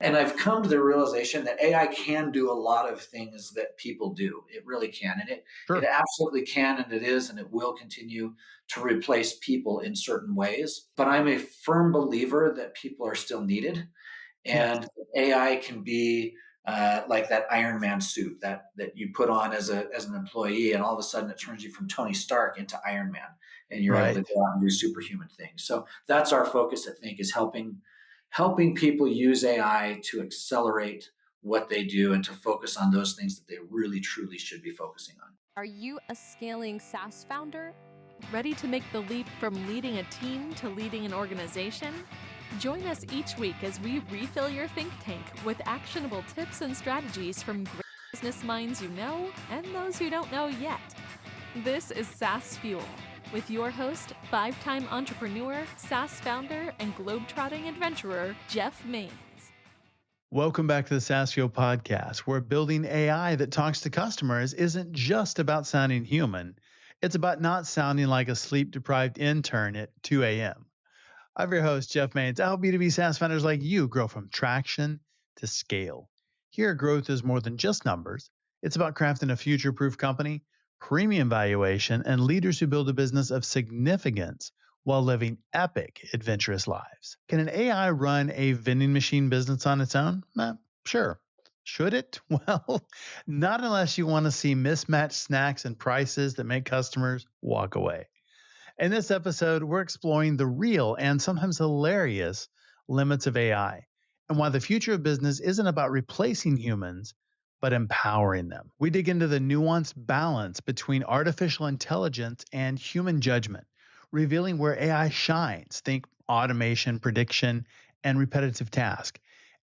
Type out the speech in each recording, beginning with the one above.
And I've come to the realization that AI can do a lot of things that people do. It really can. And it Sure. absolutely can, and it is, and it will continue to replace people in certain ways. But I'm a firm believer that people are still needed. Yes. And AI can be like that Iron Man suit that you put on as an employee, and all of a sudden it turns you from Tony Stark into Iron Man, and you're able to Right. go out and do superhuman things. So that's our focus, I think, is helping people use AI to accelerate what they do and to focus on those things that they really truly should be focusing on. Are you a scaling SaaS founder? Ready to make the leap from leading a team to leading an organization? Join us each week as we refill your think tank with actionable tips and strategies from great business minds you know and those who don't know yet. This is SaaS Fuel with your host, five-time entrepreneur, SaaS founder, and globetrotting adventurer, Jeff Maines. Welcome back to the SaaS Fuel Podcast, where building AI that talks to customers isn't just about sounding human. It's about not sounding like a sleep-deprived intern at 2 a.m. I'm your host, Jeff Maines. I help B2B SaaS founders like you grow from traction to scale. Here, growth is more than just numbers. It's about crafting a future-proof company, premium valuation, and leaders who build a business of significance while living epic, adventurous lives. Can an AI run a vending machine business on its own? Sure. Should it? Well, not unless you want to see mismatched snacks and prices that make customers walk away. In this episode, we're exploring the real and sometimes hilarious limits of AI and why the future of business isn't about replacing humans, but empowering them. We dig into the nuanced balance between artificial intelligence and human judgment, revealing where AI shines, think automation, prediction, and repetitive task,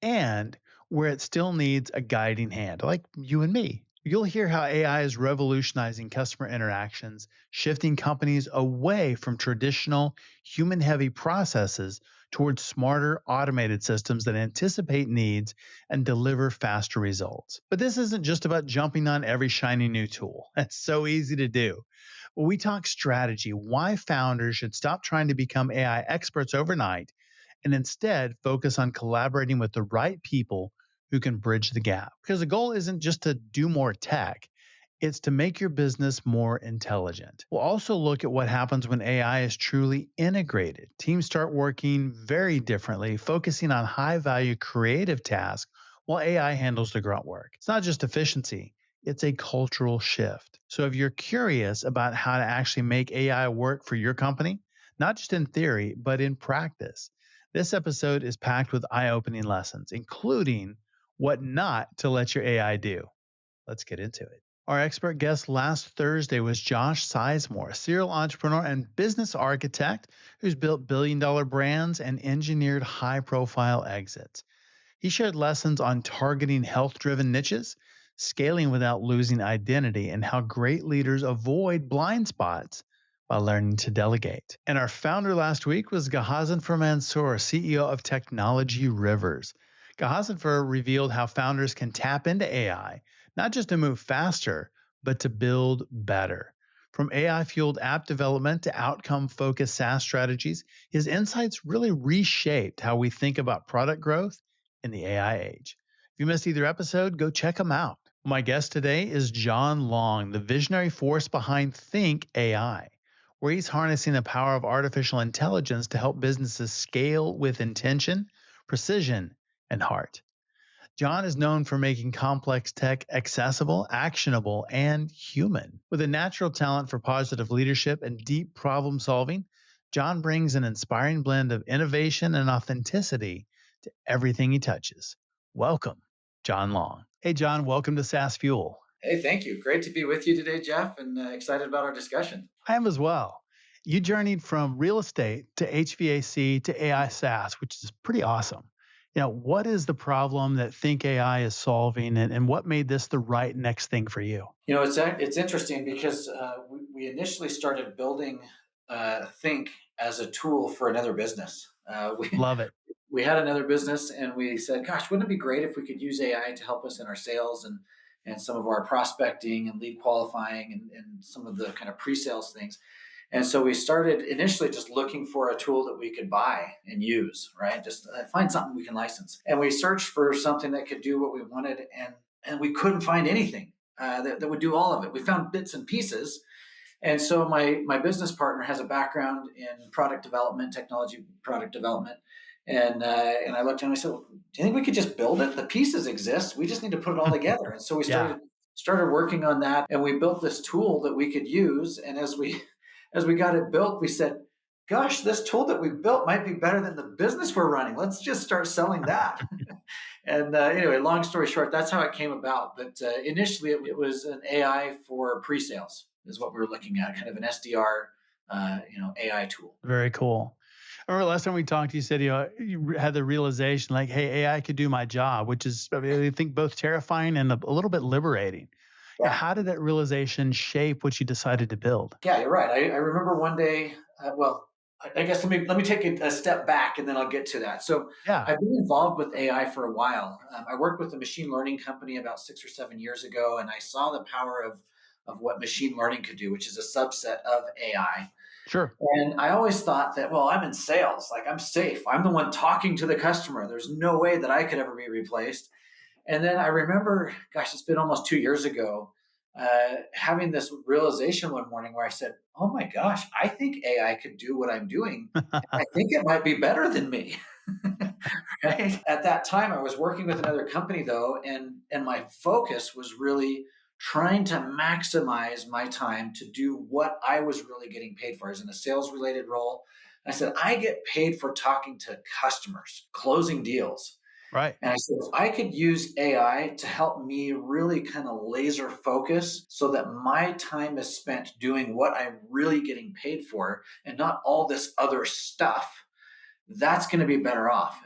and where it still needs a guiding hand, like you and me. You'll hear how AI is revolutionizing customer interactions, shifting companies away from traditional human heavy processes towards smarter automated systems that anticipate needs and deliver faster results. But this isn't just about jumping on every shiny new tool. That's so easy to do. When we talk strategy, why founders should stop trying to become AI experts overnight and instead focus on collaborating with the right people who can bridge the gap. Because the goal isn't just to do more tech, it's to make your business more intelligent. We'll also look at what happens when AI is truly integrated. Teams start working very differently, focusing on high value creative tasks while AI handles the grunt work. It's not just efficiency, it's a cultural shift. So if you're curious about how to actually make AI work for your company, not just in theory, but in practice, this episode is packed with eye-opening lessons, including what not to let your AI do. Let's get into it. Our expert guest last Thursday was Josh Sizemore, serial entrepreneur and business architect who's built billion-dollar brands and engineered high-profile exits. He shared lessons on targeting health-driven niches, scaling without losing identity, and how great leaders avoid blind spots by learning to delegate. And our founder last week was Gahazenfer Mansour, CEO of Technology Rivers. Gahazenfer revealed how founders can tap into AI, not just to move faster, but to build better. From AI-fueled app development to outcome-focused SaaS strategies, his insights really reshaped how we think about product growth in the AI age. If you missed either episode, go check them out. My guest today is John Long, the visionary force behind Think AI, where he's harnessing the power of artificial intelligence to help businesses scale with intention, precision, and heart. John is known for making complex tech accessible, actionable, and human. With a natural talent for positive leadership and deep problem solving, John brings an inspiring blend of innovation and authenticity to everything he touches. Welcome, John Long. Hey, John, welcome to SaaS Fuel. Hey, thank you. Great to be with you today, Jeff, and excited about our discussion. I am as well. You journeyed from real estate to HVAC to AI SaaS, which is pretty awesome. What is the problem that Think AI is solving, and what made this the right next thing for you? It's interesting because we initially started building Think as a tool for another business. Love it. We had another business, and we said, "Gosh, wouldn't it be great if we could use AI to help us in our sales and some of our prospecting and lead qualifying and some of the kind of pre-sales things?" And so we started initially just looking for a tool that we could buy and use, right? Just find something we can license. And we searched for something that could do what we wanted, and we couldn't find anything that would do all of it. We found bits and pieces. And so my business partner has a background in product development, technology product development. And I looked at him and I said, well, do you think we could just build it? The pieces exist. We just need to put it all together. And so we Yeah. started working on that, and we built this tool that we could use. And as we got it built, we said, gosh, this tool that we built might be better than the business we're running. Let's just start selling that. And anyway, long story short, that's how it came about. But initially, it was an AI for pre-sales is what we were looking at, kind of an SDR, AI tool. Very cool. I remember last time we talked, you said you had the realization like, hey, AI could do my job, which is, I think, both terrifying and a little bit liberating. Yeah, Yeah. how did that realization shape what you decided to build? Yeah, you're right. I remember one day. I guess let me take a step back, and then I'll get to that. So Yeah, I've been involved with AI for a while. I worked with a machine learning company about 6 or 7 years ago, and I saw the power of what machine learning could do, which is a subset of AI. sure. And I always thought that, well, I'm in sales, like I'm safe. I'm the one talking to the customer. There's no way that I could ever be replaced. And then I remember, gosh, it's been almost 2 years ago, having this realization one morning where I said, oh my gosh, I think AI could do what I'm doing. I think it might be better than me. Right? At that time, I was working with another company though, and my focus was really trying to maximize my time to do what I was really getting paid for. I was in a sales related role. I said, I get paid for talking to customers, closing deals. Right. And I said, if I could use AI to help me really kind of laser focus so that my time is spent doing what I'm really getting paid for and not all this other stuff, that's going to be better off.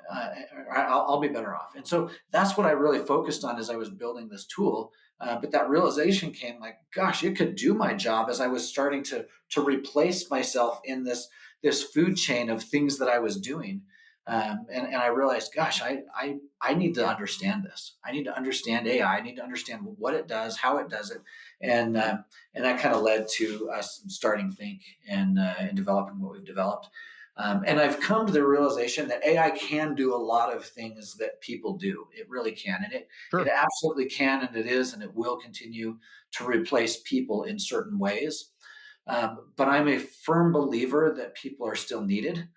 I'll be better off. And so that's what I really focused on as I was building this tool. But that realization came like, gosh, it could do my job as I was starting to replace myself in this food chain of things that I was doing. And I realized, gosh, I need to understand this. I need to understand AI. I need to understand what it does, how it does it, and that kind of led to us starting Think and developing what we've developed. And I've come to the realization that AI can do a lot of things that people do. It really can. And it Sure. absolutely can, and it is, and it will continue to replace people in certain ways. But I'm a firm believer that people are still needed.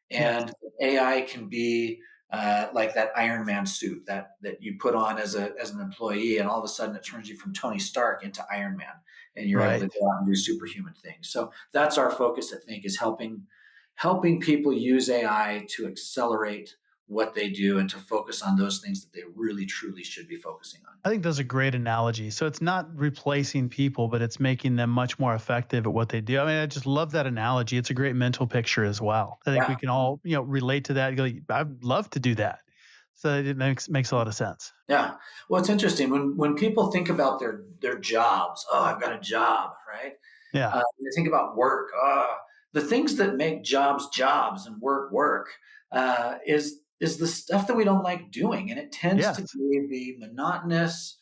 Yes. And AI can be like that Iron Man suit that you put on as an employee, and all of a sudden it turns you from Tony Stark into Iron Man, and you're able to Right. go out and do superhuman things. So that's our focus, I think, is helping people use AI to accelerate what they do and to focus on those things that they really truly should be focusing on. I think those are great analogy. So it's not replacing people, but it's making them much more effective at what they do. I mean, I just love that analogy. It's a great mental picture as well. I think we Yeah. can all, relate to that. Go, I'd love to do that. So it makes a lot of sense. Yeah. Well, it's interesting when people think about their jobs. Oh, I've got a job, right? Yeah. They think about work. The things that make jobs and work is the stuff that we don't like doing, and it tends to Yes. be the monotonous,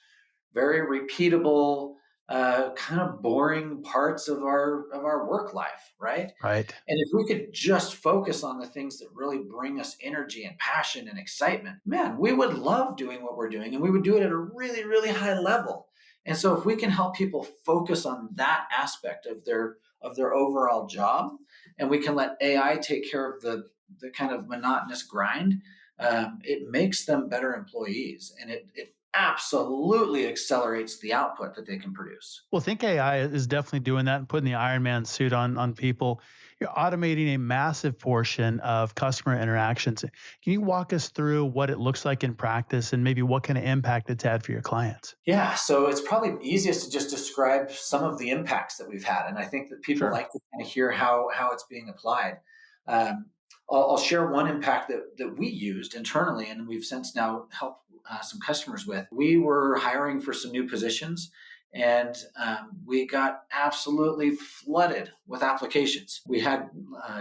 very repeatable, kind of boring parts of our work life, right? Right. And if we could just focus on the things that really bring us energy and passion and excitement, man, we would love doing what we're doing, and we would do it at a really, really high level. And so if we can help people focus on that aspect of their overall job, and we can let AI take care of the kind of monotonous grind, it makes them better employees, and it absolutely accelerates the output that they can produce. Well, think AI is definitely doing that and putting the Iron Man suit on people. You're automating a massive portion of customer interactions. Can you walk us through what it looks like in practice and maybe what kind of impact it's had for your clients? Yeah, so it's probably easiest to just describe some of the impacts that we've had, and I think that people Sure. like to kind of hear how it's being applied. Um, I'll share one impact that we used internally, and we've since now helped some customers with. We were hiring for some new positions, and we got absolutely flooded with applications. We had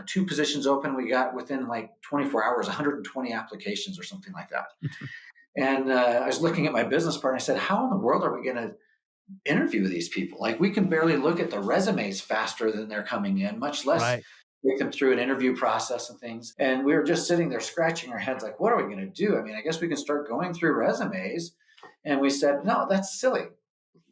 two positions open. We got within like 24 hours, 120 applications or something like that. And I was looking at my business partner. I said, "How in the world are we going to interview these people. Like we can barely look at the resumes faster than they're coming in, much less Right. take them through an interview process and things. And we were just sitting there scratching our heads like, what are we going to do? I mean, I guess we can start going through resumes. And we said, no, that's silly.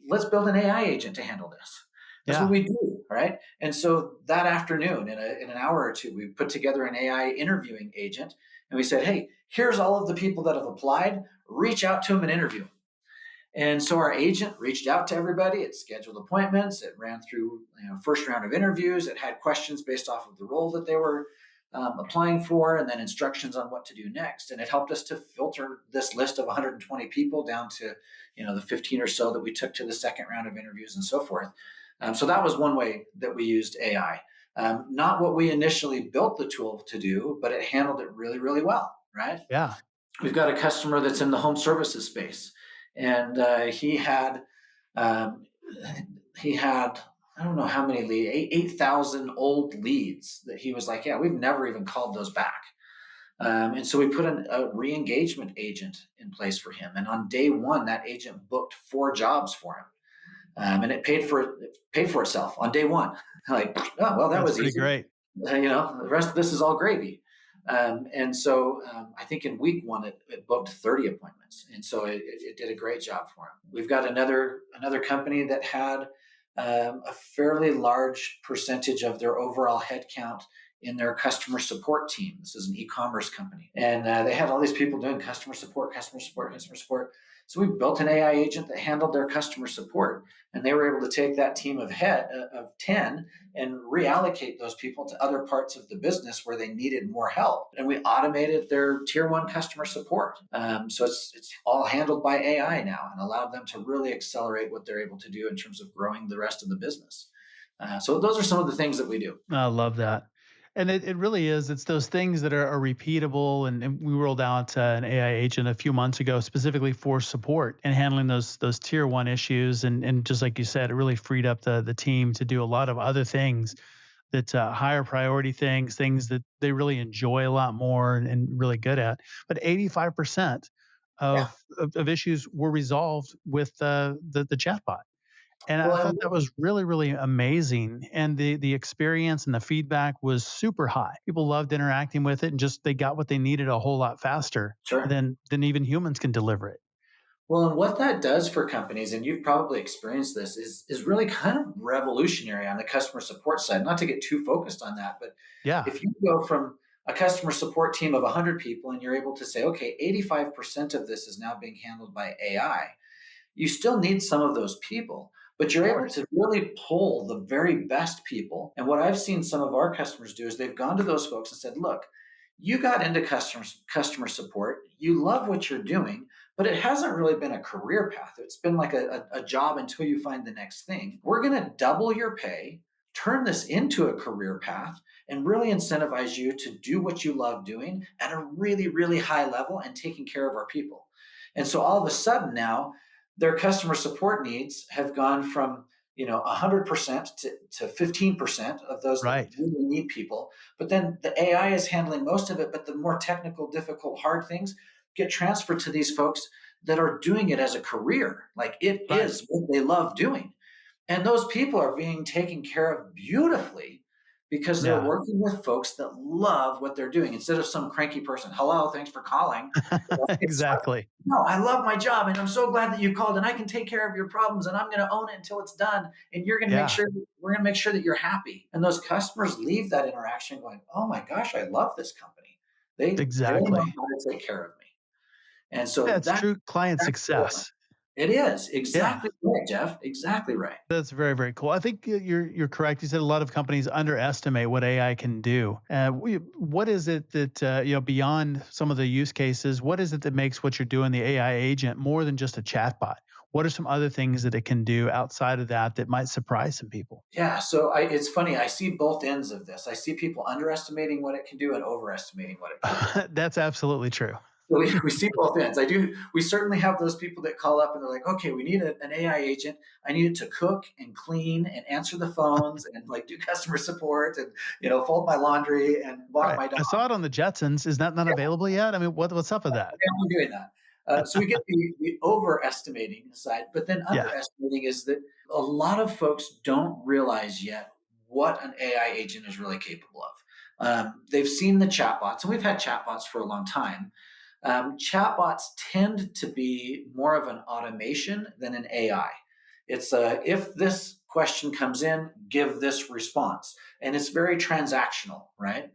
Let's build an AI agent to handle this. That's what Yeah. we do, right? And so that afternoon, in an hour or two, we put together an AI interviewing agent, and we said, "Hey, here's all of the people that have applied. Reach out to them and interview them." And so our agent reached out to everybody. It scheduled appointments. It ran through first round of interviews. It had questions based off of the role that they were applying for, and then instructions on what to do next. And it helped us to filter this list of 120 people down to the 15 or so that we took to the second round of interviews and so forth. So that was one way that we used AI. Not what we initially built the tool to do, but it handled it really, really well. Right? Yeah. We've got a customer that's in the home services space, and um, he had I don't know how many leads, 8,000 old leads that he was like, yeah, we've never even called those back. And so we put a re-engagement agent in place for him. And on day one, that agent booked 4 jobs for him. And it paid for itself on day one. Like, oh, well, that That's was pretty easy. great. The rest of this is all gravy. And so I think in week one, it booked 30 appointments. And so it did a great job for him. We've got another company that had a fairly large percentage of their overall headcount in their customer support team. This is an e-commerce company. And they had all these people doing customer support, customer support, customer support. So we built an AI agent that handled their customer support. And they were able to take that team of 10 and reallocate those people to other parts of the business where they needed more help. And we automated their tier 1 customer support. So it's all handled by AI now, and allowed them to really accelerate what they're able to do in terms of growing the rest of the business. So those are some of the things that we do. I love that. And it really is. It's those things that are repeatable. And we rolled out an AI agent a few months ago specifically for support and handling those tier one issues. And just like you said, it really freed up the team to do a lot of other things that higher priority things that they really enjoy a lot more and really good at. But 85% Yeah. of issues were resolved with the chatbot. And I Well, thought that was really, really amazing. And the experience and the feedback was super high. People loved interacting with it, and just they got what they needed a whole lot faster sure. than even humans can deliver it. Well, and what that does for companies, and you've probably experienced this, is really kind of revolutionary on the customer support side. Not to get too focused on that, but Yeah, if you go from a customer support team of 100 people and you're able to say, okay, 85% of this is now being handled by AI, you still need some of those people, but of you're able course. to really pull the very best people. And what I've seen some of our customers do is they've gone to those folks and said, look, you got into customer support, you love what you're doing, but it hasn't really been a career path. It's been like a job until you find the next thing. We're going to double your pay, turn this into a career path, and really incentivize you to do what you love doing at a really, really high level and taking care of our people. And so all of a sudden now, their customer support needs have gone from 100% to 15% of those that Right, really need people. But then the AI is handling most of it, but the more technical, difficult, hard things get transferred to these folks that are doing it as a career. Like it right. is what they love doing. And those people are being taken care of beautifully because they're Yeah, working with folks that love what they're doing instead of some cranky person. Hello, thanks for calling. It's like, exactly. no, I love my job and I'm so glad that you called and I can take care of your problems and I'm going to own it until it's done. And you're going to make Yeah, sure we're going to make sure that you're happy. And those customers leave that interaction going, oh my gosh, I love this company. They know exactly. how to take care of me. And so That's true client that's the difference. success. It is Yeah. exactly right, Jeff. Exactly right. That's very, very cool. I think you're correct. You said a lot of companies underestimate what AI can do. What is it that beyond some of the use cases? What is it that makes what you're doing, the AI agent, more than just a chatbot? What are some other things that it can do outside of that might surprise some people? Yeah, so it's funny. I see both ends of this. I see people underestimating what it can do and overestimating what it can do. That's absolutely true. So we see both ends. I do. We certainly have those people that call up and they're like, "Okay, we need an AI agent. I need it to cook and clean and answer the phones and like do customer support and fold my laundry and walk Right. my dog." I saw it on the Jetsons. Is that not Yeah, available yet? I mean, what's up with that? I'm doing that. So we get the overestimating side, but then Yeah. underestimating is that a lot of folks don't realize yet what an AI agent is really capable of. They've seen the chatbots, and we've had chatbots for a long time. Chatbots tend to be more of an automation than an AI. It's if this question comes in, give this response, and it's very transactional, right?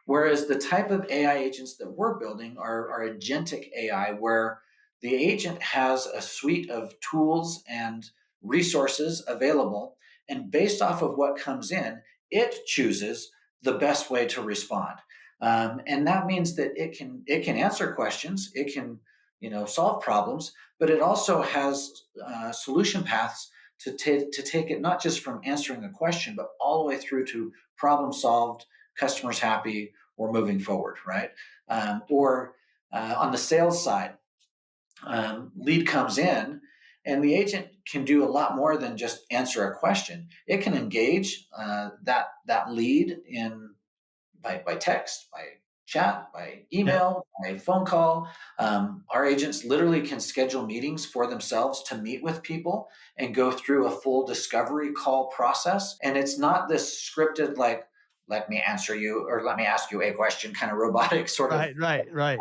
Whereas the type of AI agents that we're building are agentic AI, where the agent has a suite of tools and resources available, and based off of what comes in, it chooses the best way to respond. And that means that it can answer questions, it can solve problems, but it also has solution paths to take it not just from answering a question, but all the way through to problem solved, customers happy, or moving forward, right? Or on the sales side, lead comes in, and the agent can do a lot more than just answer a question. It can engage that lead in by text, by chat, by Yep. email, by phone call. Our agents literally can schedule meetings for themselves to meet with people and go through a full discovery call process. And it's not this scripted, like, let me answer you or let me ask you a question kind of robotic sort of Right, right, right.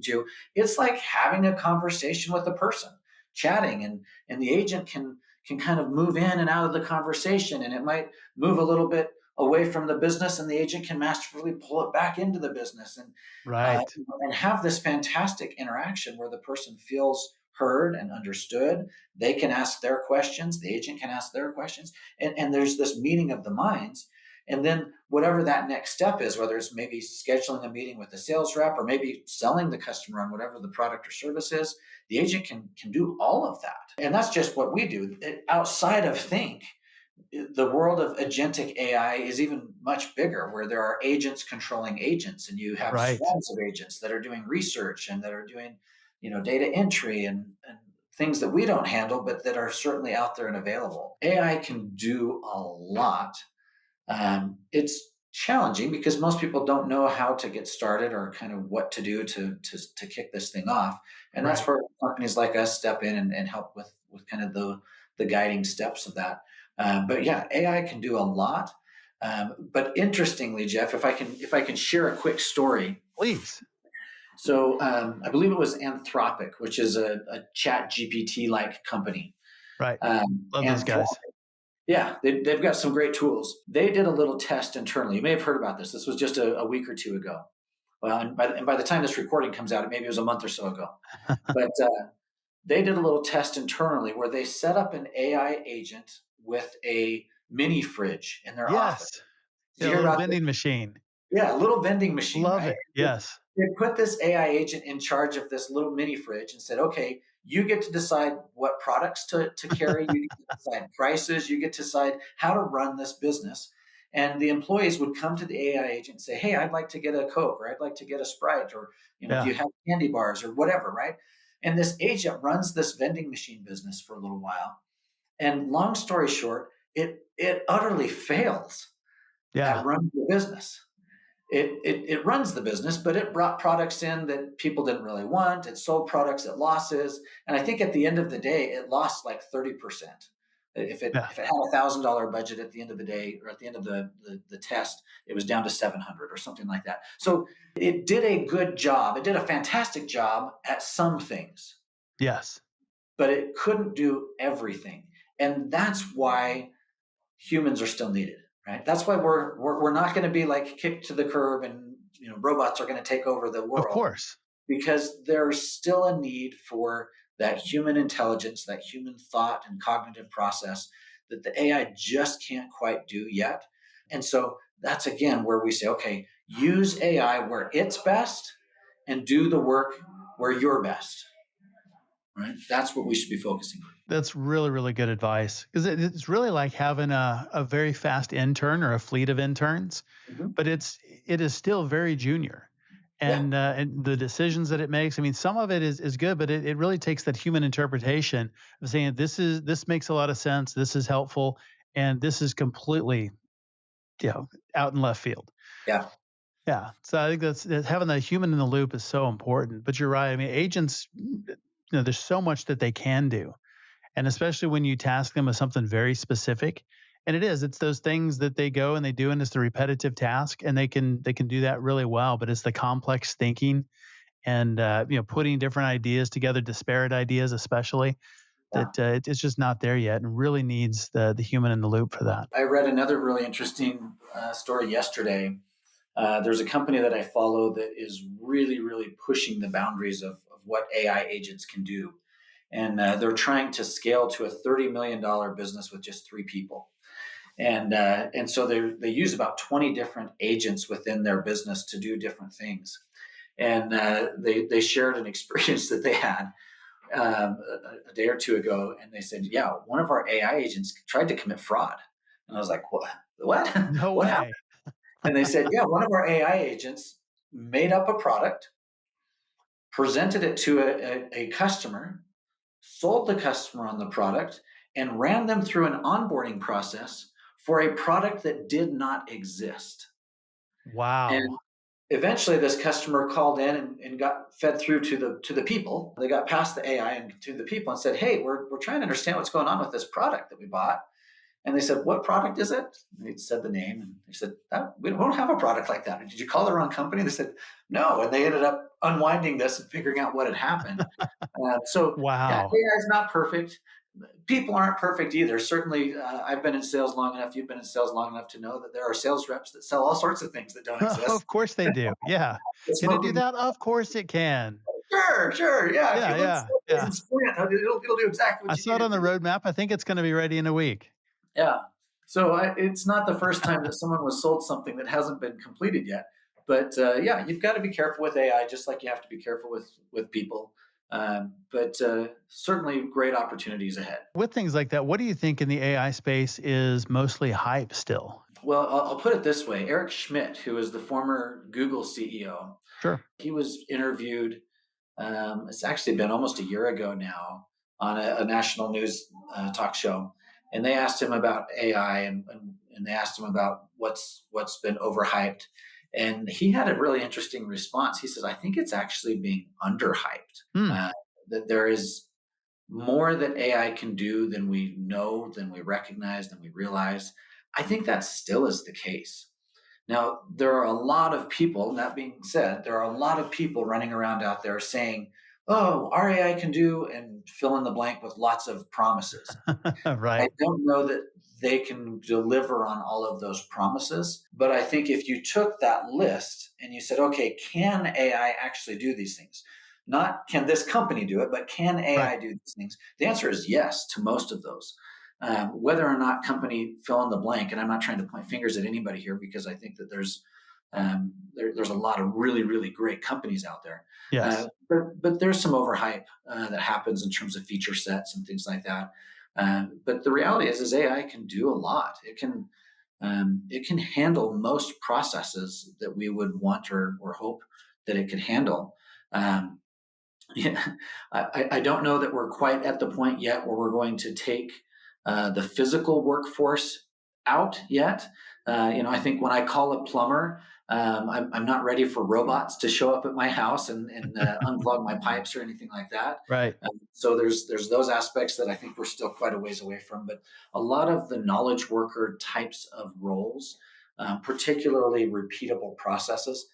to. It's like having a conversation with a person, chatting, and the agent can kind of move in and out of the conversation, and it might move a little bit away from the business, and the agent can masterfully pull it back into the business, Right. and have this fantastic interaction where the person feels heard and understood. They can ask their questions, the agent can ask their questions, and there's this meeting of the minds. And then whatever that next step is, whether it's maybe scheduling a meeting with the sales rep or maybe selling the customer on whatever the product or service is, the agent can do all of that. And that's just what we do. Outside of Think, the world of agentic AI is even much bigger, where there are agents controlling agents, and you have Right. swarms of agents that are doing research and that are doing, data entry and things that we don't handle, but that are certainly out there and available. AI can do a lot. It's challenging because most people don't know how to get started or kind of what to do to kick this thing off, and that's Right. where companies like us step in and help with kind of the guiding steps of that. But yeah, AI can do a lot. But interestingly, Jeff, if I can share a quick story. Please. So I believe it was Anthropic, which is a Chat GPT like company. Right. Love those Anthropic, guys. yeah, they've got some great tools. They did a little test internally. You may have heard about this. This was just a week or two ago. Well, and by the time this recording comes out, maybe it was a month or so ago. But they did a little test internally where they set up an AI agent with a mini fridge in their office. Yes. Did Yeah, you a hear little about this? vending machine. Yeah, a little vending machine, Love right? it. Yes. They put this AI agent in charge of this little mini fridge and said, okay, you get to decide what products to carry, you get to decide prices, you get to decide how to run this business. And the employees would come to the AI agent and say, hey, I'd like to get a Coke, or I'd like to get a Sprite, or do Yeah. you have candy bars or whatever, right? And this agent runs this vending machine business for a little while. And long story short, it utterly fails at Yeah. running the business. It runs the business, but it brought products in that people didn't really want. It sold products at losses, and I think at the end of the day, it lost like 30%. Yeah. If it had $1,000 budget at the end of the day, or at the end of the test, it was down to 700 or something like that. So it did a good job. It did a fantastic job at some things, Yes. but it couldn't do everything, and that's why humans are still needed, right? That's why we're not going to be like kicked to the curb and robots are going to take over the Of world, course. because there's still a need for that human intelligence, that human thought and cognitive process that the AI just can't quite do yet. And so that's again where we say, okay, use AI where it's best and do the work where you're best, right? That's what we should be focusing on. That's really, really good advice because it's really like having a very fast intern or a fleet of interns, Mhm. but it is still very junior. Yeah. And the decisions that it makes, I mean, some of it is good, but it really takes that human interpretation of saying this makes a lot of sense, this is helpful, and this is completely, out in left field. Yeah. Yeah. So I think that's having that human in the loop is so important. But you're right. I mean, agents, there's so much that they can do. And especially when you task them with something very specific. And it's those things that they go and they do, and it's the repetitive task, and they can do that really well. But it's the complex thinking and putting different ideas together, disparate ideas especially, Yeah. that it's just not there yet, and really needs the human in the loop for that. I read another really interesting story yesterday. There's a company that I follow that is really, really pushing the boundaries of what AI agents can do. And they're trying to scale to a $30 million business with just 3 people. And so they use about 20 different agents within their business to do different things. And they shared an experience that they had a day or two ago, and they said, "Yeah, one of our AI agents tried to commit fraud." And I was like, "What? What? No What happened?" way. And they said, "Yeah, one of our AI agents made up a product, presented it to a customer, sold the customer on the product, and ran them through an onboarding process for a product that did not exist." Wow. And eventually, this customer called in and got fed through to the people. They got past the AI and to the people and said, "Hey, we're trying to understand what's going on with this product that we bought." And they said, "What product is it?" And they said the name, and they said, "We don't have a product like that. Did you call the wrong company?" They said, "No." And they ended up unwinding this and figuring out what had happened. So, yeah, Wow. AI is not perfect. People aren't perfect either. Certainly, I've been in sales long enough. You've been in sales long enough to know that there are sales reps that sell all sorts of things that don't exist. Of course they do. Yeah. The Can it do smoking, that? Of course it can. sure, sure, yeah. If you Yeah, learn yeah, sideways yeah. and slant, it'll do exactly I what you saw need it on it the to do. roadmap. I think it's going to be ready in a week. Yeah. So it's not the first time that someone was sold something that hasn't been completed yet. But yeah, you've got to be careful with AI, just like you have to be careful with people. But certainly, great opportunities ahead. With things like that, what do you think in the AI space is mostly hype still? Well, I'll put it this way: Eric Schmidt, who is the former Google CEO, Sure. he was interviewed. It's actually been almost a year ago now on a national news talk show, and they asked him about AI and they asked him about what's been overhyped, and he had a really interesting response. He says, "I think it's actually being underhyped. Hmm. Uh, that there is more that AI can do than we know, than we recognize, than we realize." I think that still is the case. Now, there are a lot of people, that being said, there are a lot of people running around out there saying, "Oh, our AI can do," and fill in the blank with lots of promises. I Right. don't know that they can deliver on all of those promises. But I think if you took that list and you said, "Okay, can AI actually do these things?" Not can this company do it, but can Right. AI do these things? The answer is yes to most of those. Whether or not company fill in the blank, and I'm not trying to point fingers at anybody here because I think that there's a lot of really, really great companies out there. Yes. But there's some overhype that happens in terms of feature sets and things like that. But the reality is AI can do a lot. It can handle most processes that we would want or hope that it could handle. Um, yeah, I don't know that we're quite at the point yet where we're going to take the physical workforce out yet. I think when I call a plumber, I'm not ready for robots to show up at my house and unclog my pipes or anything like that. Right. So there's those aspects that I think we're still quite a ways away from. But a lot of the knowledge worker types of roles, particularly repeatable processes,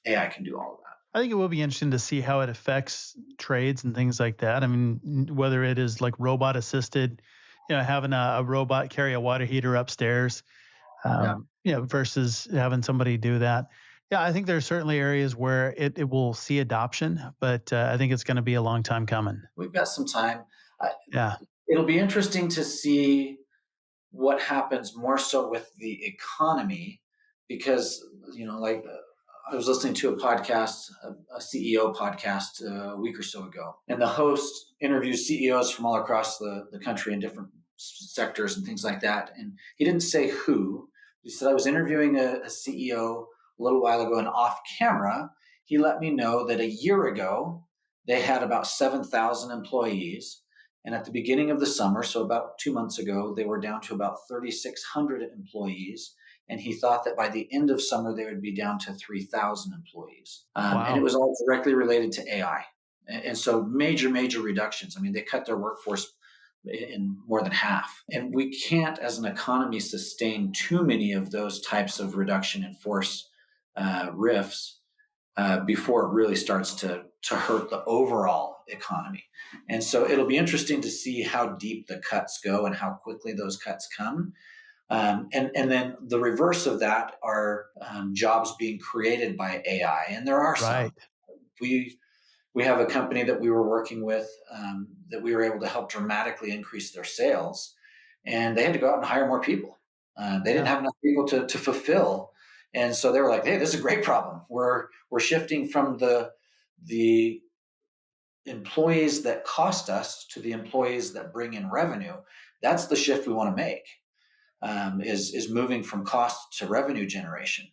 AI can do all of that. I think it will be interesting to see how it affects trades and things like that. I mean, whether it is like robot assisted, having a robot carry a water heater upstairs, Yeah. versus having somebody do that. Yeah, I think there's certainly areas where it will see adoption, but I think it's going to be a long time coming. We've got some time. I, Yeah. it'll be interesting to see what happens more so with the economy because, like I was listening to a podcast, a CEO podcast a week or so ago, and the host interviews CEOs from all across the country in different sectors and things like that. And he didn't say who. He said, "I was interviewing a CEO a little while ago, and off camera, he let me know that a year ago, they had about 7,000 employees. And at the beginning of the summer, so about 2 months ago, they were down to about 3,600 employees. and he thought that by the end of summer they would be down to 3,000 employees, and it Wow. was all directly related to AI. And so major reductions. I mean, they cut their workforce in more than half. And we can't, as an economy, sustain too many of those types of reduction in force rifts before it really starts to hurt the overall economy. And so it'll be interesting to see how deep the cuts go and how quickly those cuts come. And then the reverse of that are jobs being created by AI, and there are some. Right. We we have a company that we were working with that we were able to help dramatically increase their sales, and they had to go out and hire more people. They didn't Yeah. have enough people to fulfill, and so they were like, "Hey, this is a great problem. We're shifting from the employees that cost us to the employees that bring in revenue. That's the shift we want to make. Is moving from cost to revenue generation."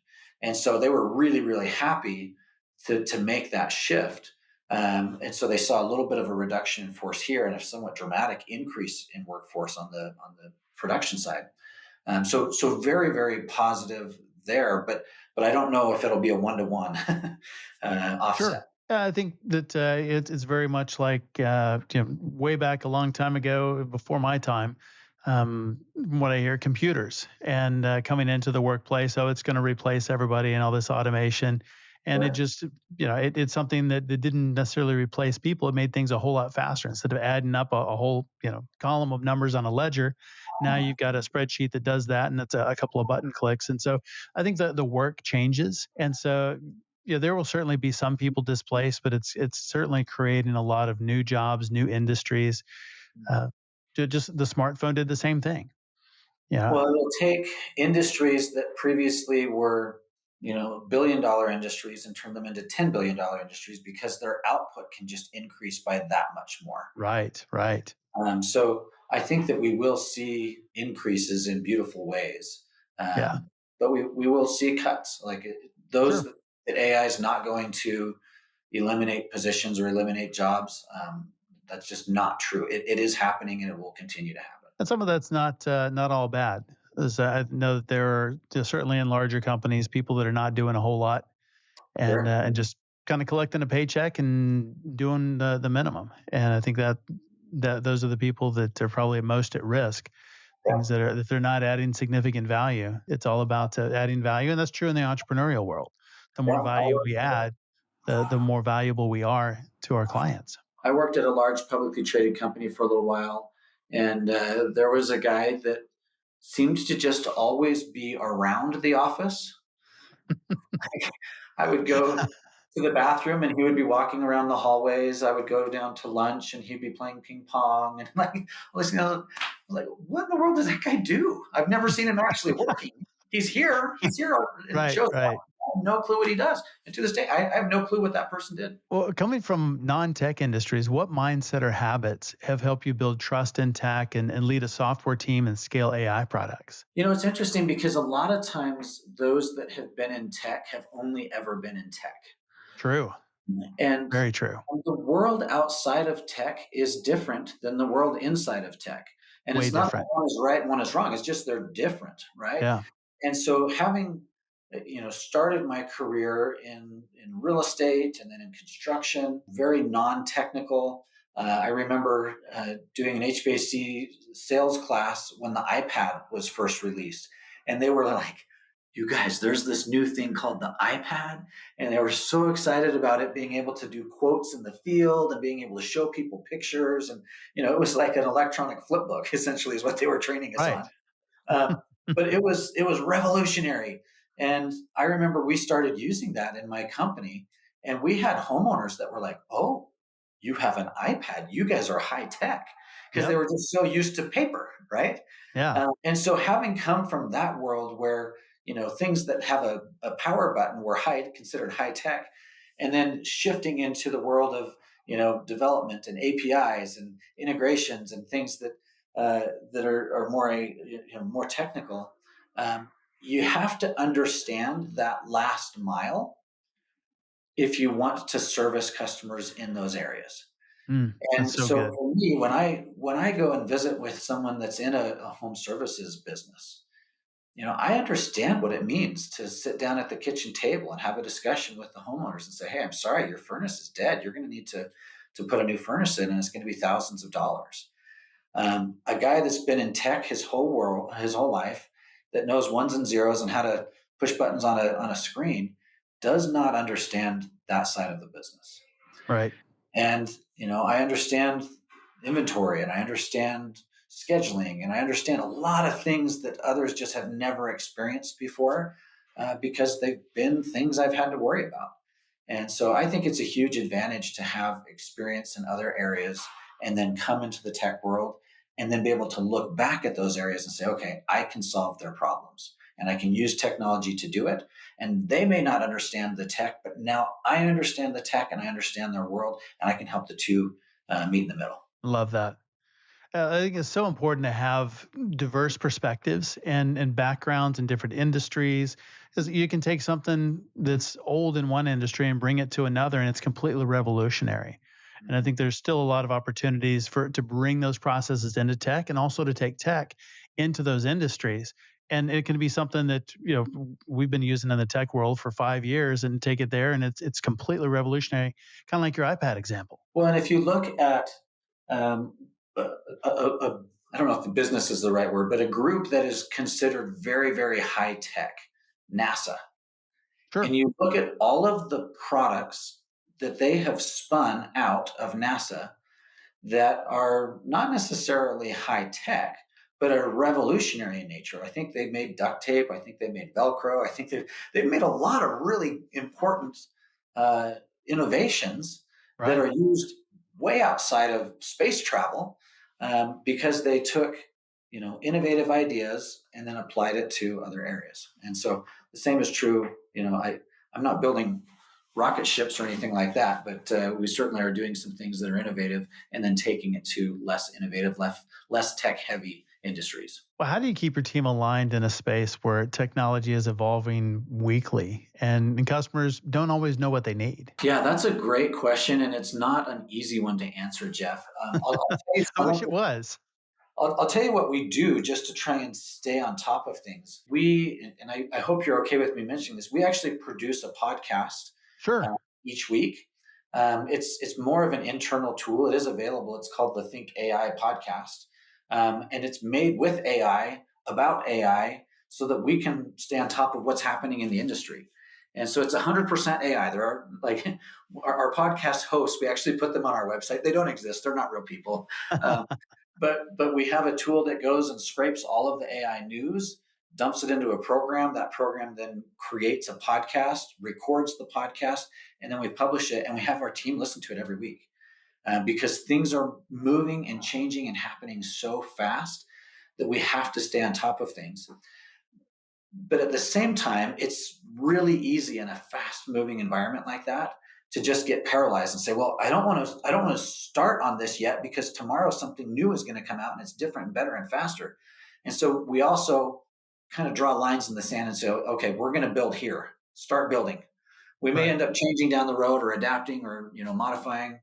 And so they were really happy to make that shift. And so they saw a little bit of a reduction in force here and a somewhat dramatic increase in workforce on the production side. So very positive there, but I don't know if it'll be a one-to-one Sure. offset. I think that it's very much like way back a long time ago, before my time. What I hear, computers and coming into the workplace, oh, it's going to replace everybody and all this automation, and it Sure. just it's something that didn't necessarily replace people. It made things a whole lot faster. Instead of adding up a whole column of numbers on a ledger, now you've got a spreadsheet that does that, and it's a couple of button clicks. And so I think that the work changes, and so there will certainly be some people displaced, but it's certainly creating a lot of new jobs, new industries. Uh, just the smartphone did the same thing. Yeah, Well, it'll take industries that previously were, billion-dollar industries and turn them into $10 billion industries because their output can just increase by that much more. right. So I think that we will see increases in beautiful ways, Yeah, but we will see cuts. Like those sure. that AI is not going to eliminate positions or eliminate jobs. That's just not true. It is happening and it will continue to happen. And some of that's not all bad. As I know that there are certainly in larger companies people that are not doing a whole lot Sure. and just kind of collecting a paycheck and doing the minimum. And I think that those are the people that are probably most at risk. Yeah. Things that they're not adding significant value. It's all about adding value, and that's true in the entrepreneurial world. The more Yeah. value we add, the more valuable we are to our clients. I worked at a large publicly traded company for a little while, and there was a guy that seemed to just always be around the office. I would go to the bathroom and he would be walking around the hallways. I would go down to lunch and he'd be playing ping pong and like listening. I was like, what in the world does that guy do? I've never seen him actually working. He's here and Right, shows up. right. I have no clue what he does. And to this day, I have no clue what that person did. Well, coming from non-tech industries, what mindset or habits have helped you build trust in tech and lead a software team and scale AI products? It's interesting because a lot of times those that have been in tech have only ever been in tech. True. And Very true. the world outside of tech is different than the world inside of tech. And Way it's not that different. one is right and one is wrong. It's just they're different, right? Yeah. And so having started my career in real estate and then in construction, very non-technical. I remember doing an HVAC sales class when the iPad was first released, and they were like, "You guys, there's this new thing called the iPad," and they were so excited about it being able to do quotes in the field and being able to show people pictures, and it was like an electronic flip book, essentially, is what they were training us Right. on. But it was revolutionary. And I remember we started using that in my company, and we had homeowners that were like, "Oh, you have an iPad? You guys are high tech," because they Yep. were just so used to paper, right? Yeah. And so having come from that world where things that have a power button were considered high tech, and then shifting into the world of development and APIs and integrations and things that are more more technical. Um, you have to understand that last mile if you want to service customers in those areas. That's And so so good. for me, when I go and visit with someone that's in a home services business, I understand what it means to sit down at the kitchen table and have a discussion with the homeowners and say, hey, I'm sorry, your furnace is dead. You're going to need to put a new furnace in, and it's going to be thousands of dollars. A guy that's been in tech his whole life, that knows ones and zeros and how to push buttons on a screen, does not understand that side of the business. Right. And, I understand inventory and I understand scheduling and I understand a lot of things that others just have never experienced before because they've been things I've had to worry about. And so I think it's a huge advantage to have experience in other areas and then come into the tech world and then be able to look back at those areas and say, okay, I can solve their problems and I can use technology to do it. And they may not understand the tech, but now I understand the tech and I understand their world and I can help the two meet in the middle. Love that. I think it's so important to have diverse perspectives and backgrounds in different industries, because you can take something that's old in one industry and bring it to another, and it's completely revolutionary. And I think there's still a lot of opportunities to bring those processes into tech and also to take tech into those industries. And it can be something that we've been using in the tech world for 5 years and take it there, and it's completely revolutionary, kind of like your iPad example. Well, and if you look at um, I don't know if the business is the right word, but a group that is considered very, very high tech, NASA. Sure. And you look at all of the products that they have spun out of NASA that are not necessarily high tech, but are revolutionary in nature. I think they've made duct tape. I think they made Velcro. I think they've made a lot of really important uh, innovations that Right. are used way outside of space travel because they took innovative ideas and then applied it to other areas. And so the same is true. I'm not building rocket ships or anything like that, but we certainly are doing some things that are innovative and then taking it to less innovative, less tech heavy industries. Well, how do you keep your team aligned in a space where technology is evolving weekly and customers don't always know what they need? Yeah, that's a great question, and it's not an easy one to answer, Jeff. I'll tell you I some wish of it was. I'll tell you what we do just to try and stay on top of things. And I hope you're okay with me mentioning this. We actually produce a podcast uh, Sure. each week. It's more of an internal tool. It is available. It's called the Think AI podcast, and it's made with AI about AI so that we can stay on top of what's happening in the industry. And so it's 100% AI. There are like our podcast hosts. We actually put them on our website. They don't exist. They're not real people. Um, but we have a tool that goes and scrapes all of the AI news, dumps it into a program. That program then creates a podcast, records the podcast, and then we publish it and we have our team listen to it every week because things are moving and changing and happening so fast that we have to stay on top of things. But at the same time, it's really easy in a fast moving environment like that to just get paralyzed and say, well, I don't want to start on this yet because tomorrow something new is going to come out and it's different and better and faster. And so we also kind of draw lines in the sand and say, okay, we're going to build here, start building. We may Right. end up changing down the road or adapting or modifying,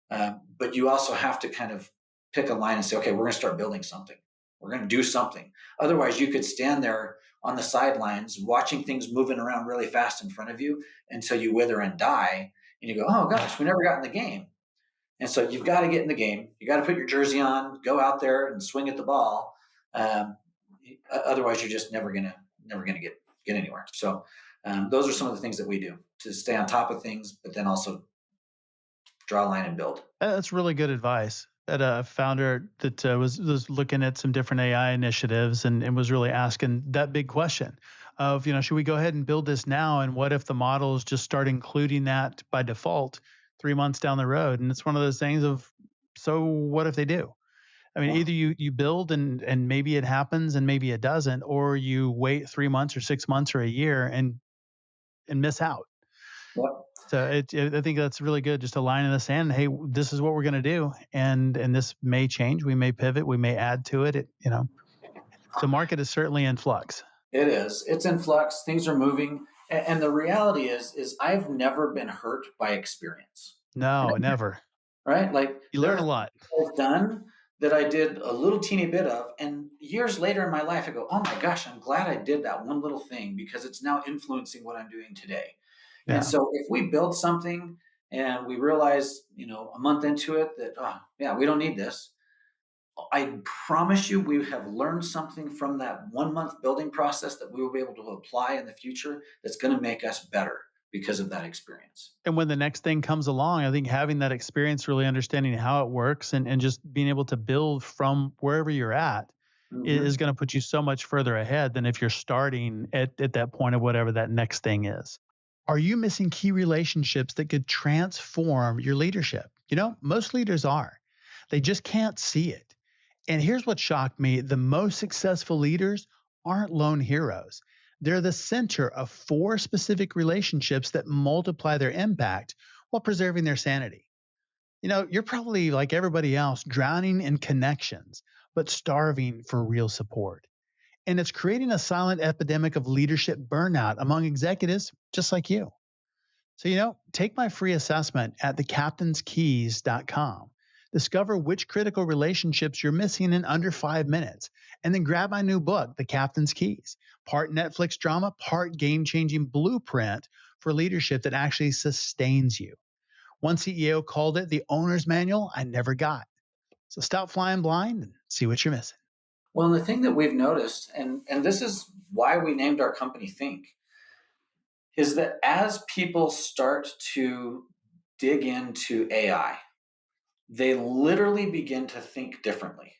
but you also have to kind of pick a line and say, okay, we're going to start building something. We're going to do something. Otherwise, you could stand there on the sidelines watching things moving around really fast in front of you until you wither and die. And you go, oh gosh, we never got in the game. And so you've got to get in the game. You got to put your jersey on, go out there and swing at the ball. Um, Otherwise, you're just never gonna get anywhere. So those are some of the things that we do to stay on top of things, but then also draw a line and build. That's really good advice. That a founder that was looking at some different AI initiatives and was really asking that big question of, should we go ahead and build this now? And what if the models just start including that by default 3 months down the road? And it's one of those things of, so what if they do? I mean, Yeah. either you build and maybe it happens and maybe it doesn't, or you wait 3 months or 6 months or a year and miss out. Yep. So I think that's really good. Just a line in the sand. Hey, this is what we're going to do, and this may change. We may pivot. We may add to it. The market is certainly in flux. It is. It's in flux. Things are moving, and the reality is I've never been hurt by experience. No, never. Right? Like You there learn are a lot. things I've done that I did a little teeny bit of. And years later in my life, I go, oh my gosh, I'm glad I did that one little thing because it's now influencing what I'm doing today. And Yeah. so if we build something and we realize, a month into it that, oh, yeah, we don't need this, I promise you we have learned something from that 1 month building process that we will be able to apply in the future that's going to make us better because of that experience. And when the next thing comes along, I think having that experience, really understanding how it works and just being able to build from wherever you're at is Hmm. going to put you so much further ahead than if you're starting at that point of whatever that next thing is. Are you missing key relationships that could transform your leadership? Most leaders are. They just can't see it. And here's what shocked me: the most successful leaders aren't lone heroes. They're the center of four specific relationships that multiply their impact while preserving their sanity. You're probably like everybody else, drowning in connections, but starving for real support. And it's creating a silent epidemic of leadership burnout among executives just like you. So, take my free assessment at thecaptainskeys.com. Discover which critical relationships you're missing in under 5 minutes, and then grab my new book, The Captain's Keys, part Netflix drama, part game changing blueprint for leadership that actually sustains you. One CEO called it the owner's manual I never got. So stop flying blind and see what you're missing. Well, and the thing that we've noticed, and this is why we named our company Think, is that as people start to dig into AI, they literally begin to think differently.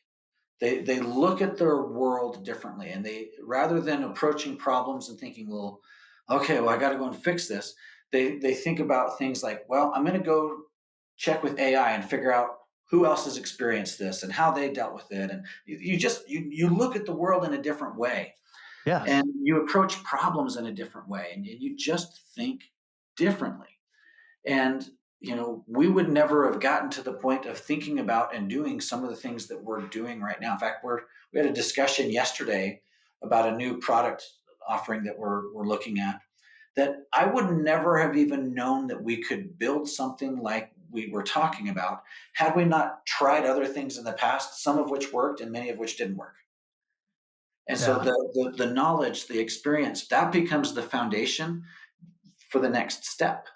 They look at their world differently, and they, rather than approaching problems and thinking, well, okay, well, I got to go and fix this, they think about things like, well, I'm going to go check with AI and figure out who else has experienced this and how they dealt with it. And you look at the world in a different way, Yes. and you approach problems in a different way, and you just think differently. And we would never have gotten to the point of thinking about and doing some of the things that we're doing right now. In fact, we had a discussion yesterday about a new product offering that we're looking at, that I would never have even known that we could build something like we were talking about had we not tried other things in the past, some of which worked and many of which didn't work. And so Yeah. the knowledge, the experience, that becomes the foundation for the next step,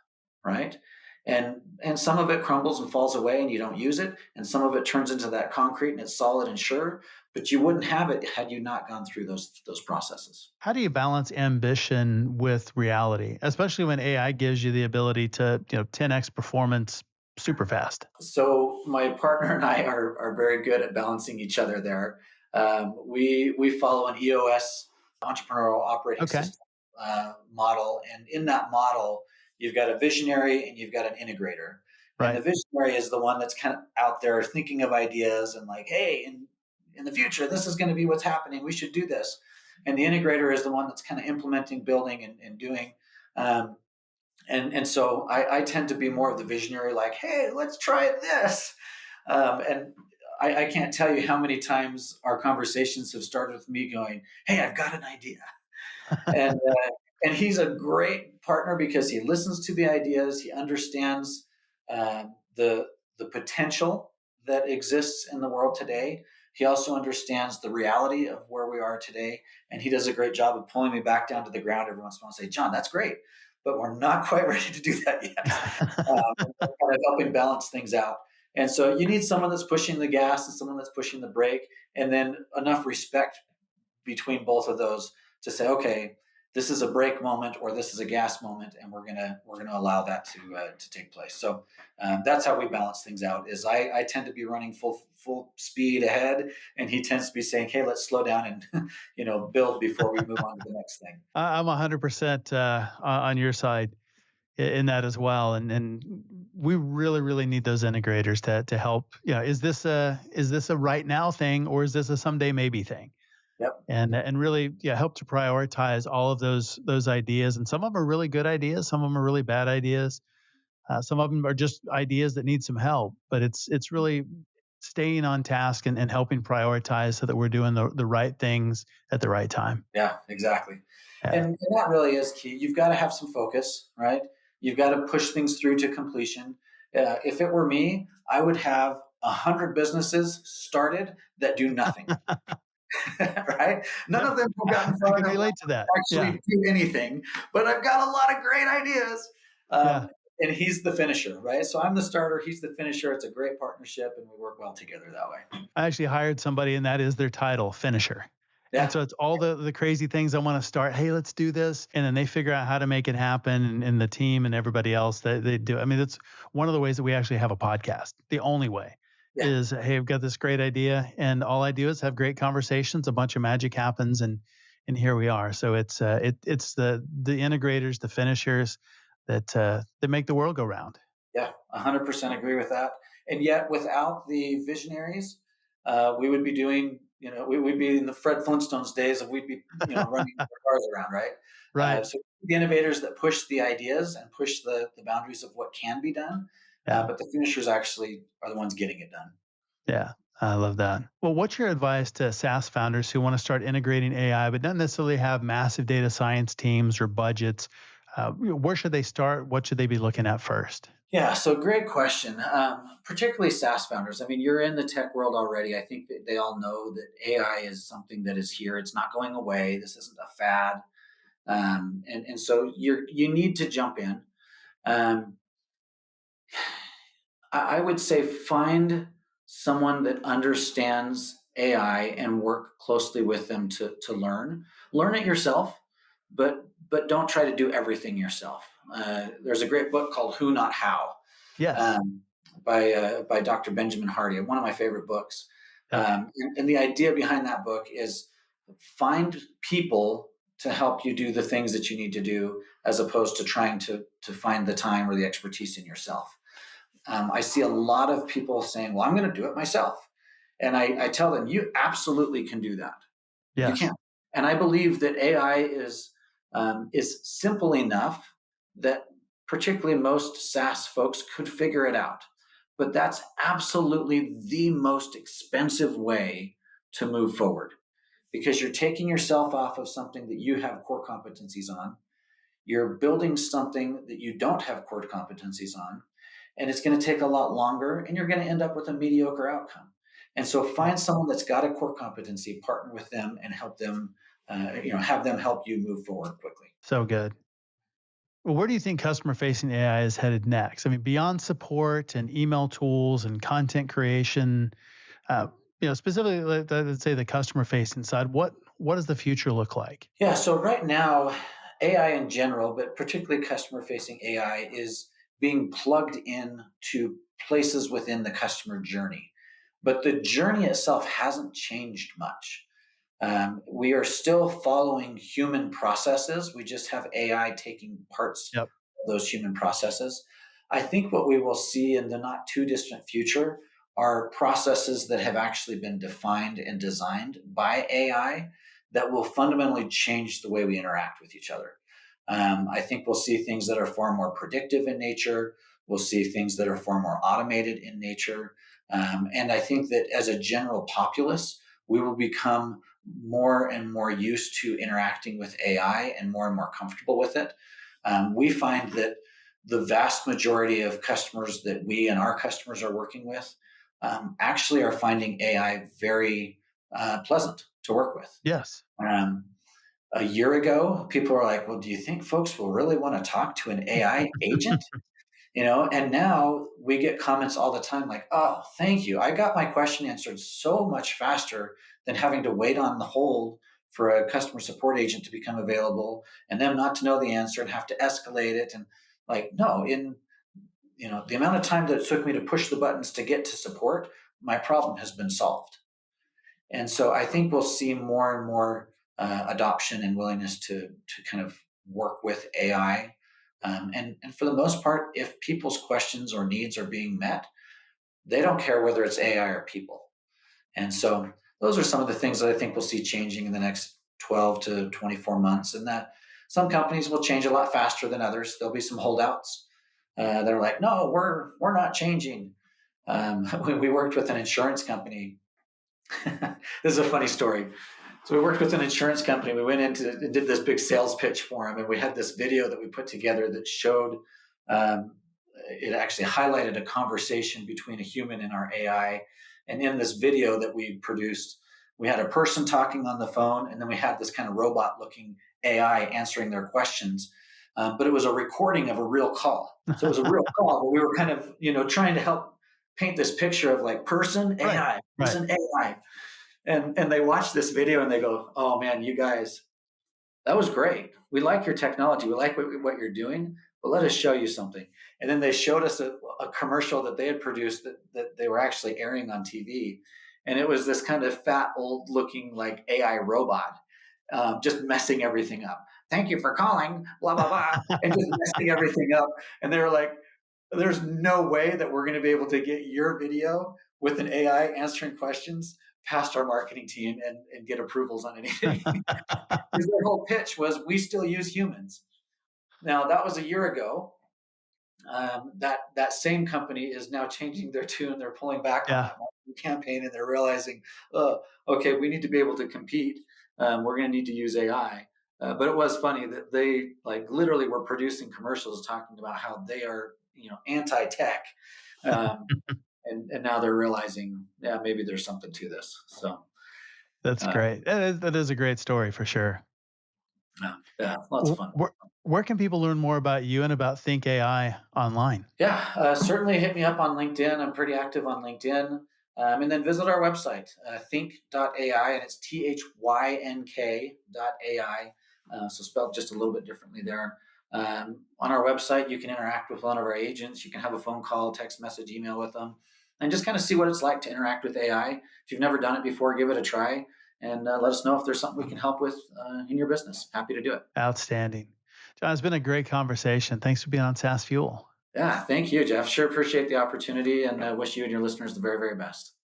right? And some of it crumbles and falls away and you don't use it, and some of it turns into that concrete and it's solid and sure, but you wouldn't have it had you not gone through those processes. How do you balance ambition with reality, especially when AI gives you the ability to, 10x performance super fast? So my partner and I are very good at balancing each other there. We follow an EOS, entrepreneurial operating Okay. system model, and in that model, you've got a visionary and you've got an integrator. And the Right. visionary is the one that's kind of out there thinking of ideas and like, hey, in the future, this is going to be what's happening. We should do this. And the integrator is the one that's kind of implementing, building, and doing. Um, and so I tend to be more of the visionary, like, hey, let's try this. And I can't tell you how many times our conversations have started with me going, hey, I've got an idea. And he's a great partner because he listens to the ideas, he understands the potential that exists in the world today. He also understands the reality of where we are today, and he does a great job of pulling me back down to the ground every once in a while and say, John, that's great, but we're not quite ready to do that yet. And kind of helping balance things out. And so you need someone that's pushing the gas and someone that's pushing the brake, and then enough respect between both of those to say, okay, this is a brake moment or this is a gas moment, and we're gonna allow that to take place. So that's how we balance things out. Is I tend to be running full speed ahead, and he tends to be saying, hey, let's slow down and build before we move on to the next thing. I'm 100% on your side in that as well. And we really, really need those integrators to help. Is this a right now thing, or is this a someday maybe thing? Yep. And really, yeah, help to prioritize all of those ideas. And some of them are really good ideas, some of them are really bad ideas, some of them are just ideas that need some help. But it's really staying on task and helping prioritize so that we're doing the right things at the right time. Yeah, exactly. Yeah. And that really is key. You've got to have some focus, right? You've got to push things through to completion. If it were me, I would have 100 businesses started that do nothing. Right? None Yeah, of them have gotten I far can enough relate to to that. Yeah, actually do anything, but I've got a lot of great ideas. yeah. And he's the finisher, right? So I'm the starter, he's the finisher. It's a great partnership, and we work well together that way. I actually hired somebody, and that is their title, finisher. And Yeah, so it's all the crazy things I want to start. Hey, let's do this, and then they figure out how to make it happen, and the team and everybody else that they do. I mean, that's one of the ways that we actually have a podcast. The only way yeah, is, hey, I've got this great idea, and all I do is have great conversations. A bunch of magic happens, and here we are. So it's the integrators, the finishers that make the world go round. yeah. 100% agree with that. And yet, without the visionaries, we would be doing, we'd be in the Fred Flintstones days of we'd be, running our cars around, right? Right. So the innovators that push the ideas and push the boundaries of what can be done, Yeah. but the finishers actually are the ones getting it done. Yeah, I love that. Well, what's your advice to SaaS founders who want to start integrating AI but don't necessarily have massive data science teams or budgets? Where should they start? What should they be looking at first? Yeah, so great question. Particularly SaaS founders. I mean, you're in the tech world already. I think that they all know that AI is something that is here. It's not going away. This isn't a fad, and so you need to jump in. Um, I would say find someone that understands AI and work closely with them to learn. Learn it yourself, but don't try to do everything yourself. There's a great book called Who Not How, Yes. um, by Dr. Benjamin Hardy, one of my favorite books. Yep. And the idea behind that book is find people to help you do the things that you need to do, as opposed to trying to find the time or the expertise in yourself. I see a lot of people saying, "Well, I'm going to do it myself," and I tell them, "You absolutely can do that. You Yes. can." And I believe that AI is simple enough that particularly most SaaS folks could figure it out. But that's absolutely the most expensive way to move forward, because you're taking yourself off of something that you have core competencies on. You're building something that you don't have core competencies on, and it's going to take a lot longer, and you're going to end up with a mediocre outcome. And so Yep. find someone that's got a core competency, partner with them, and help them, have them help you move forward quickly. So good. Well, where do you think customer facing AI is headed next? I mean, beyond support and email tools and content creation, uh, specifically, let's say the customer facing side, what does the future look like? Yeah, so right now, AI in general, but particularly customer facing AI, is being plugged in to places within the customer journey. But the journey itself hasn't changed much. We are still following human processes. We just have AI taking parts Yep. of those human processes. I think what we will see in the not too distant future are processes that have actually been defined and designed by AI that will fundamentally change the way we interact with each other. I think we'll see things that are far more predictive in nature. We'll see things that are far more automated in nature. And I think that as a general populace, we will become more and more used to interacting with AI and more comfortable with it. We find that the vast majority of customers that we and our customers are working with actually are finding AI very pleasant to work with. Yes. Um, a year ago, people were like, "Well, do you think folks will really want to talk to an AI agent?" And now we get comments all the time like, "Oh, thank you, I got my question answered so much faster than having to wait on the hold for a customer support agent to become available, and them not to know the answer and have to escalate it." And like, no, in the amount of time that it took me to push the buttons to get to support, my problem has been solved. And so I think we'll see more and more adoption and willingness to kind of work with AI. And for the most part, if people's questions or needs are being met, they don't care whether it's AI or people. And so those are some of the things that I think we'll see changing in the next 12 to 24 months. And that some companies will change a lot faster than others. There'll be some holdouts. They're like, no, we're not changing. When we worked with an insurance company, this is a funny story. So we worked with an insurance company. We went into and did this big sales pitch for them, and we had this video that we put together that showed, um, it actually highlighted a conversation between a human and our AI. And in this video that we produced, we had a person talking on the phone, and then we had this kind of robot-looking AI answering their questions. But it was a recording of a real call. So it was a real call, but we were kind of, trying to help paint this picture of like person AI, person AI. And they watch this video and they go, "Oh man, you guys, that was great. We like your technology. We like what you're doing, but let us show you something." And then they showed us a commercial that they had produced that they were actually airing on TV. And it was this kind of fat, old looking like AI robot, just messing everything up. "Thank you for calling, blah, blah, blah," and just messing everything up. And they were like, "There's no way that we're going to be able to get your video with an AI answering questions past our marketing team and get approvals on anything." Because their whole pitch was, we still use humans. Now, that was a year ago. That same company is now changing their tune. They're pulling back on that marketing campaign, and they're realizing, oh, okay, we need to be able to compete. We're going to need to use AI. But it was funny that they like literally were producing commercials talking about how they are, anti-tech. And now they're realizing, yeah, maybe there's something to this. So That's great. That is a great story for sure. yeah, lots of fun. Where can people learn more about you and about Think AI online? Yeah, certainly hit me up on LinkedIn. I'm pretty active on LinkedIn. And then visit our website, think.ai, and it's THYNK.ai, so spelled just a little bit differently there. On our website, you can interact with one of our agents. You can have a phone call, text message, email with them, and just kind of see what it's like to interact with AI. If you've never done it before, give it a try, and let us know if there's something we can help with in your business. Happy to do it. Outstanding. John, it's been a great conversation. Thanks for being on SaaS Fuel. Yeah, thank you, Jeff. Sure appreciate the opportunity, and wish you and your listeners the very, very best.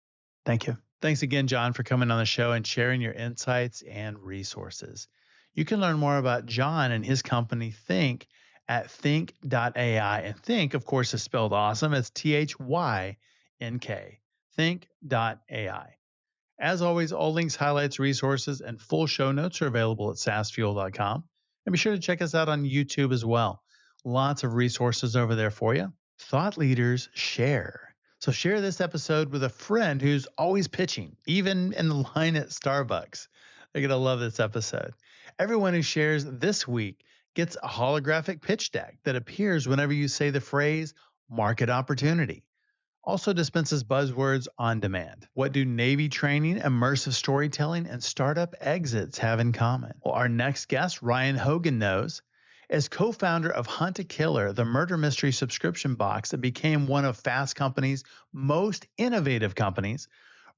Thank you. Thanks again, John, for coming on the show and sharing your insights and resources. You can learn more about John and his company, Think, at think.ai. And Think, of course, is spelled awesome. It's THYNK. Think.ai. As always, all links, highlights, resources, and full show notes are available at saasfuel.com. And be sure to check us out on YouTube as well. Lots of resources over there for you. Thought leaders share. So share this episode with a friend who's always pitching, even in the line at Starbucks. They're going to love this episode. Everyone who shares this week gets a holographic pitch deck that appears whenever you say the phrase market opportunity. Also dispenses buzzwords on demand. What do Navy training, immersive storytelling, and startup exits have in common? Well, our next guest, Ryan Hogan, knows. As co-founder of Hunt a Killer, the murder mystery subscription box that became one of Fast Company's most innovative companies,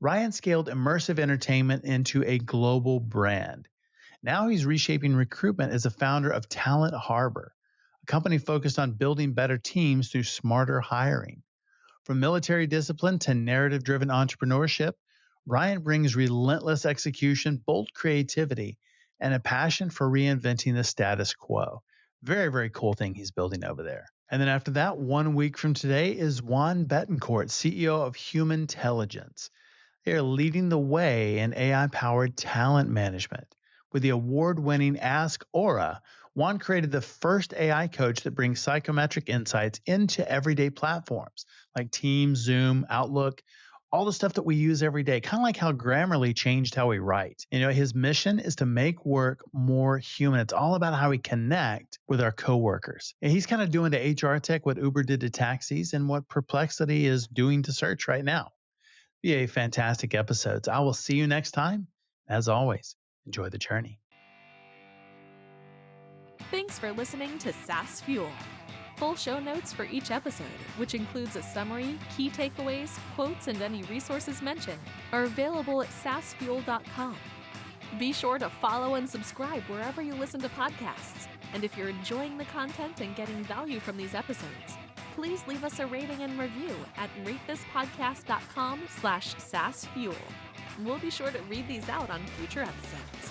Ryan scaled immersive entertainment into a global brand. Now he's reshaping recruitment as a founder of Talent Harbor, a company focused on building better teams through smarter hiring. From military discipline to narrative-driven entrepreneurship, Ryan brings relentless execution, bold creativity, and a passion for reinventing the status quo. Very, very cool thing he's building over there. And then after that, 1 week from today is Juan Betancourt, CEO of Human Intelligence. They are leading the way in AI-powered talent management. With the award-winning Ask Aura, Juan created the first AI coach that brings psychometric insights into everyday platforms like Teams, Zoom, Outlook, all the stuff that we use every day, kind of like how Grammarly changed how we write. His mission is to make work more human. It's all about how we connect with our coworkers. And he's kind of doing to HR tech what Uber did to taxis and what Perplexity is doing to search right now. Be a fantastic episode. I will see you next time. As always, enjoy the journey. Thanks for listening to SaaS Fuel. Full show notes for each episode, which includes a summary, key takeaways, quotes, and any resources mentioned, are available at saasfuel.com. Be sure to follow and subscribe wherever you listen to podcasts. And if you're enjoying the content and getting value from these episodes, please leave us a rating and review at ratethispodcast.com/SaaSfuel. We'll be sure to read these out on future episodes.